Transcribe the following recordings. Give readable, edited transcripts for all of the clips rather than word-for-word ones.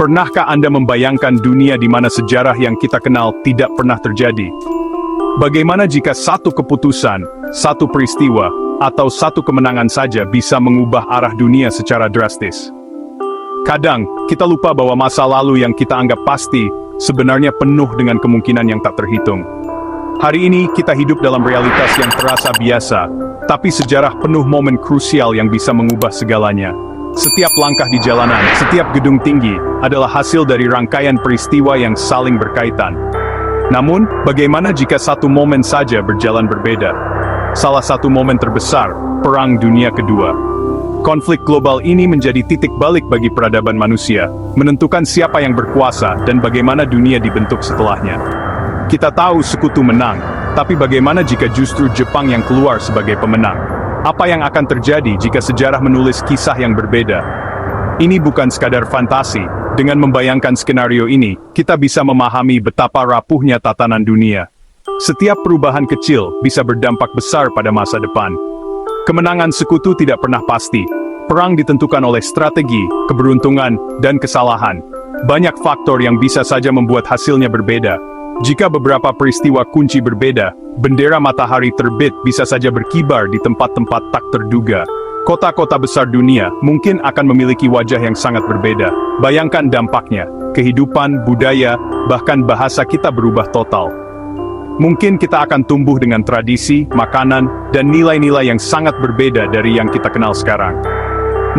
Pernahkah Anda membayangkan dunia di mana sejarah yang kita kenal tidak pernah terjadi? Bagaimana jika satu keputusan, satu peristiwa, atau satu kemenangan saja bisa mengubah arah dunia secara drastis? Kadang, kita lupa bahwa masa lalu yang kita anggap pasti, sebenarnya penuh dengan kemungkinan yang tak terhitung. Hari ini, kita hidup dalam realitas yang terasa biasa, tapi sejarah penuh momen krusial yang bisa mengubah segalanya. Setiap langkah di jalanan, setiap gedung tinggi, adalah hasil dari rangkaian peristiwa yang saling berkaitan. Namun, bagaimana jika satu momen saja berjalan berbeda? Salah satu momen terbesar, Perang Dunia Kedua. Konflik global ini menjadi titik balik bagi peradaban manusia, menentukan siapa yang berkuasa dan bagaimana dunia dibentuk setelahnya. Kita tahu sekutu menang, tapi bagaimana jika justru Jepang yang keluar sebagai pemenang? Apa yang akan terjadi jika sejarah menulis kisah yang berbeda? Ini bukan sekadar fantasi. Dengan membayangkan skenario ini, kita bisa memahami betapa rapuhnya tatanan dunia. Setiap perubahan kecil bisa berdampak besar pada masa depan. Kemenangan sekutu tidak pernah pasti. Perang ditentukan oleh strategi, keberuntungan, dan kesalahan. Banyak faktor yang bisa saja membuat hasilnya berbeda. Jika beberapa peristiwa kunci berbeda, bendera matahari terbit bisa saja berkibar di tempat-tempat tak terduga. Kota-kota besar dunia mungkin akan memiliki wajah yang sangat berbeda. Bayangkan dampaknya, kehidupan, budaya, bahkan bahasa kita berubah total. Mungkin kita akan tumbuh dengan tradisi, makanan, dan nilai-nilai yang sangat berbeda dari yang kita kenal sekarang.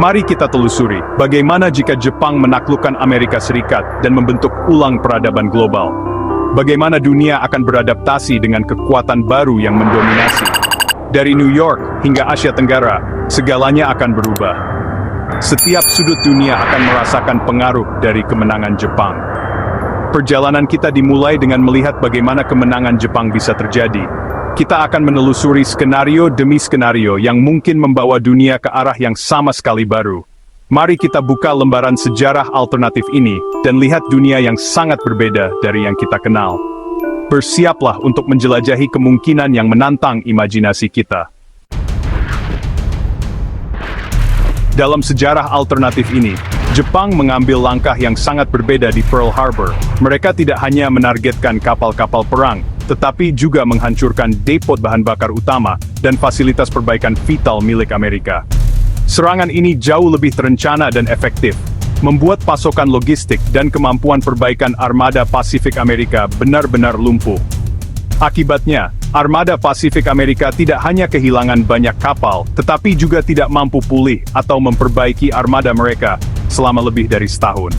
Mari kita telusuri, bagaimana jika Jepang menaklukkan Amerika Serikat dan membentuk ulang peradaban global? Bagaimana dunia akan beradaptasi dengan kekuatan baru yang mendominasi? Dari New York hingga Asia Tenggara, segalanya akan berubah. Setiap sudut dunia akan merasakan pengaruh dari kemenangan Jepang. Perjalanan kita dimulai dengan melihat bagaimana kemenangan Jepang bisa terjadi. Kita akan menelusuri skenario demi skenario yang mungkin membawa dunia ke arah yang sama sekali baru. Mari kita buka lembaran sejarah alternatif ini dan lihat dunia yang sangat berbeda dari yang kita kenal. Bersiaplah untuk menjelajahi kemungkinan yang menantang imajinasi kita. Dalam sejarah alternatif ini, Jepang mengambil langkah yang sangat berbeda di Pearl Harbor. Mereka tidak hanya menargetkan kapal-kapal perang, tetapi juga menghancurkan depot bahan bakar utama dan fasilitas perbaikan vital milik Amerika. Serangan ini jauh lebih terencana dan efektif, membuat pasokan logistik dan kemampuan perbaikan armada Pasifik Amerika benar-benar lumpuh. Akibatnya, armada Pasifik Amerika tidak hanya kehilangan banyak kapal, tetapi juga tidak mampu pulih atau memperbaiki armada mereka selama lebih dari setahun.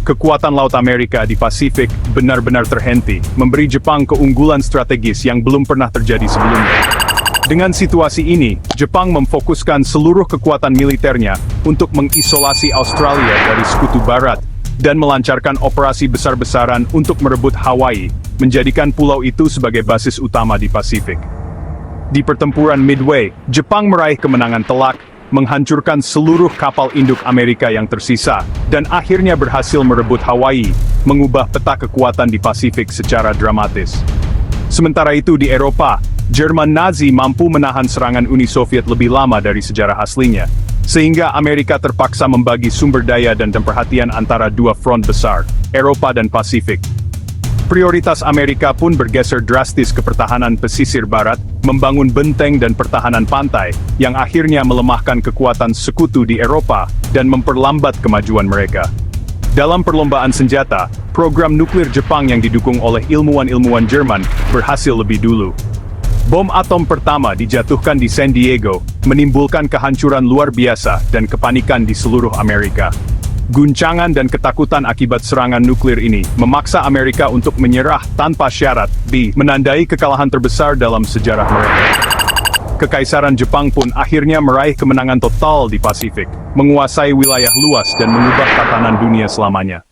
Kekuatan Laut Amerika di Pasifik benar-benar terhenti, memberi Jepang keunggulan strategis yang belum pernah terjadi sebelumnya. Dengan situasi ini, Jepang memfokuskan seluruh kekuatan militernya untuk mengisolasi Australia dari Sekutu Barat dan melancarkan operasi besar-besaran untuk merebut Hawaii, menjadikan pulau itu sebagai basis utama di Pasifik. Di pertempuran Midway, Jepang meraih kemenangan telak, menghancurkan seluruh kapal induk Amerika yang tersisa, dan akhirnya berhasil merebut Hawaii, mengubah peta kekuatan di Pasifik secara dramatis. Sementara itu di Eropa, Jerman Nazi mampu menahan serangan Uni Soviet lebih lama dari sejarah aslinya, sehingga Amerika terpaksa membagi sumber daya dan perhatian antara dua front besar, Eropa dan Pasifik. Prioritas Amerika pun bergeser drastis ke pertahanan pesisir barat, membangun benteng dan pertahanan pantai, yang akhirnya melemahkan kekuatan sekutu di Eropa dan memperlambat kemajuan mereka. Dalam perlombaan senjata, program nuklir Jepang yang didukung oleh ilmuwan-ilmuwan Jerman berhasil lebih dulu. Bom atom pertama dijatuhkan di San Diego, menimbulkan kehancuran luar biasa dan kepanikan di seluruh Amerika. Guncangan dan ketakutan akibat serangan nuklir ini memaksa Amerika untuk menyerah tanpa syarat, menandai kekalahan terbesar dalam sejarah mereka. Kekaisaran Jepang pun akhirnya meraih kemenangan total di Pasifik, menguasai wilayah luas dan mengubah tatanan dunia selamanya.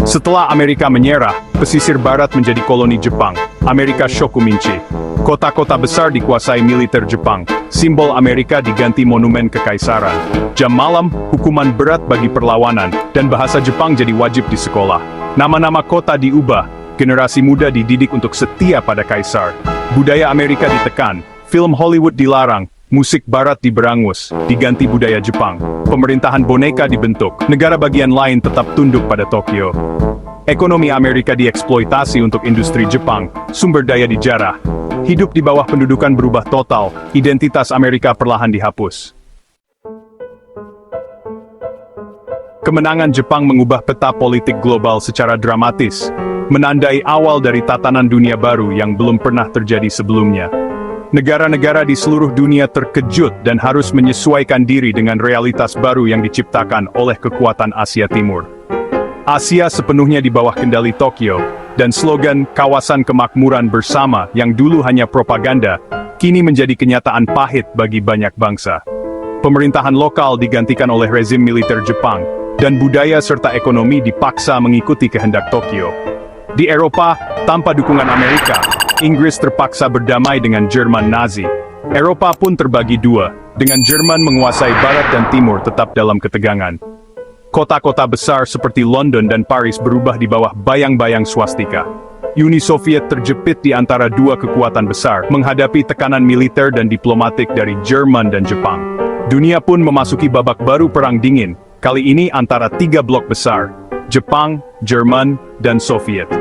Setelah Amerika menyerah, pesisir barat menjadi koloni Jepang, Amerika Shokuminchi. Kota-kota besar dikuasai militer Jepang, simbol Amerika diganti monumen kekaisaran. Jam malam, hukuman berat bagi perlawanan, dan bahasa Jepang jadi wajib di sekolah. Nama-nama kota diubah, generasi muda dididik untuk setia pada kaisar. Budaya Amerika ditekan, film Hollywood dilarang, Musik barat diberangus, diganti budaya Jepang. Pemerintahan boneka dibentuk, negara bagian lain tetap tunduk pada Tokyo. Ekonomi Amerika dieksploitasi untuk industri Jepang, sumber daya dijarah. Hidup di bawah pendudukan berubah total, identitas Amerika perlahan dihapus. Kemenangan Jepang mengubah peta politik global secara dramatis, menandai awal dari tatanan dunia baru yang belum pernah terjadi sebelumnya. Negara-negara di seluruh dunia terkejut dan harus menyesuaikan diri dengan realitas baru yang diciptakan oleh kekuatan Asia Timur. Asia sepenuhnya di bawah kendali Tokyo, dan slogan kawasan kemakmuran bersama yang dulu hanya propaganda, kini menjadi kenyataan pahit bagi banyak bangsa. Pemerintahan lokal digantikan oleh rezim militer Jepang, dan budaya serta ekonomi dipaksa mengikuti kehendak Tokyo. Di Eropa, tanpa dukungan Amerika, Inggris terpaksa berdamai dengan Jerman Nazi. Eropa pun terbagi dua, dengan Jerman menguasai Barat dan Timur tetap dalam ketegangan. Kota-kota besar seperti London dan Paris berubah di bawah bayang-bayang swastika. Uni Soviet terjepit di antara dua kekuatan besar, menghadapi tekanan militer dan diplomatik dari Jerman dan Jepang. Dunia pun memasuki babak baru Perang Dingin, kali ini antara tiga blok besar, Jepang, Jerman, dan Soviet.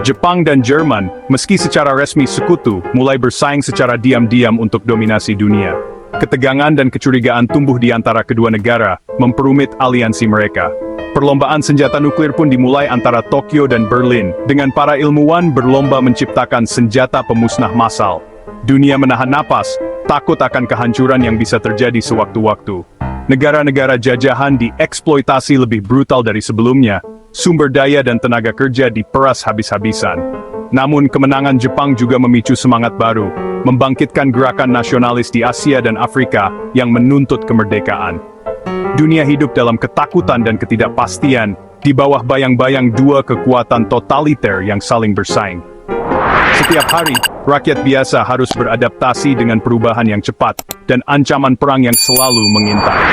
Jepang dan Jerman, meski secara resmi sekutu, mulai bersaing secara diam-diam untuk dominasi dunia. Ketegangan dan kecurigaan tumbuh di antara kedua negara, memperumit aliansi mereka. Perlombaan senjata nuklir pun dimulai antara Tokyo dan Berlin, dengan para ilmuwan berlomba menciptakan senjata pemusnah massal. Dunia menahan napas, takut akan kehancuran yang bisa terjadi sewaktu-waktu. Negara-negara jajahan dieksploitasi lebih brutal dari sebelumnya, sumber daya dan tenaga kerja diperas habis-habisan. Namun kemenangan Jepang juga memicu semangat baru, membangkitkan gerakan nasionalis di Asia dan Afrika yang menuntut kemerdekaan. Dunia hidup dalam ketakutan dan ketidakpastian, di bawah bayang-bayang dua kekuatan totaliter yang saling bersaing. Setiap hari, rakyat biasa harus beradaptasi dengan perubahan yang cepat, dan ancaman perang yang selalu mengintai.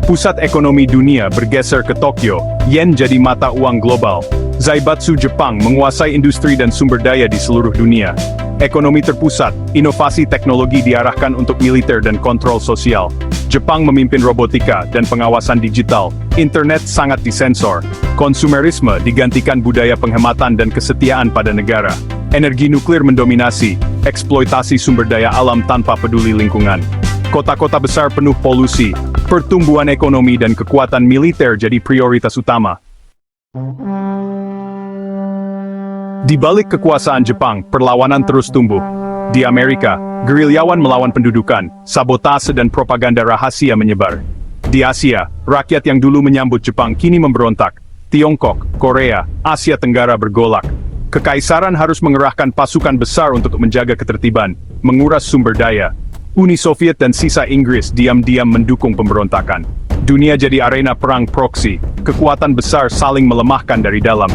Pusat ekonomi dunia bergeser ke Tokyo, yen jadi mata uang global. Zaibatsu Jepang menguasai industri dan sumber daya di seluruh dunia. Ekonomi terpusat, inovasi teknologi diarahkan untuk militer dan kontrol sosial. Jepang memimpin robotika dan pengawasan digital. Internet sangat disensor. Konsumerisme digantikan budaya penghematan dan kesetiaan pada negara. Energi nuklir mendominasi, eksploitasi sumber daya alam tanpa peduli lingkungan. Kota-kota besar penuh polusi, pertumbuhan ekonomi dan kekuatan militer jadi prioritas utama. Di balik kekuasaan Jepang, perlawanan terus tumbuh. Di Amerika, gerilyawan melawan pendudukan, sabotase dan propaganda rahasia menyebar. Di Asia, rakyat yang dulu menyambut Jepang kini memberontak. Tiongkok, Korea, Asia Tenggara bergolak. Kekaisaran harus mengerahkan pasukan besar untuk menjaga ketertiban, menguras sumber daya. Uni Soviet dan sisa Inggris diam-diam mendukung pemberontakan. Dunia jadi arena perang proksi, kekuatan besar saling melemahkan dari dalam.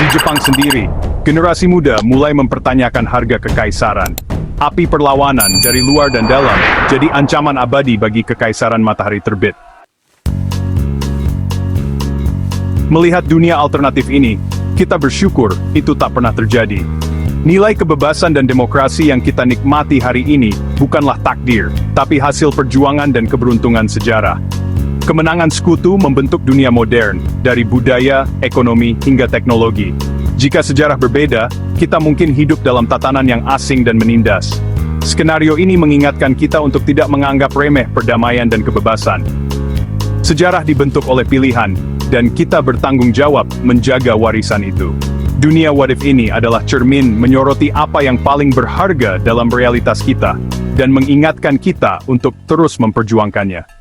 Di Jepang sendiri, generasi muda mulai mempertanyakan harga kekaisaran. Api perlawanan dari luar dan dalam jadi ancaman abadi bagi kekaisaran matahari terbit. Melihat dunia alternatif ini, kita bersyukur itu tak pernah terjadi. Nilai kebebasan dan demokrasi yang kita nikmati hari ini bukanlah takdir, tapi hasil perjuangan dan keberuntungan sejarah. Kemenangan sekutu membentuk dunia modern, dari budaya, ekonomi, hingga teknologi. Jika sejarah berbeda, kita mungkin hidup dalam tatanan yang asing dan menindas. Skenario ini mengingatkan kita untuk tidak menganggap remeh perdamaian dan kebebasan. Sejarah dibentuk oleh pilihan, dan kita bertanggung jawab menjaga warisan itu. Dunia What If ini adalah cermin menyoroti apa yang paling berharga dalam realitas kita, dan mengingatkan kita untuk terus memperjuangkannya.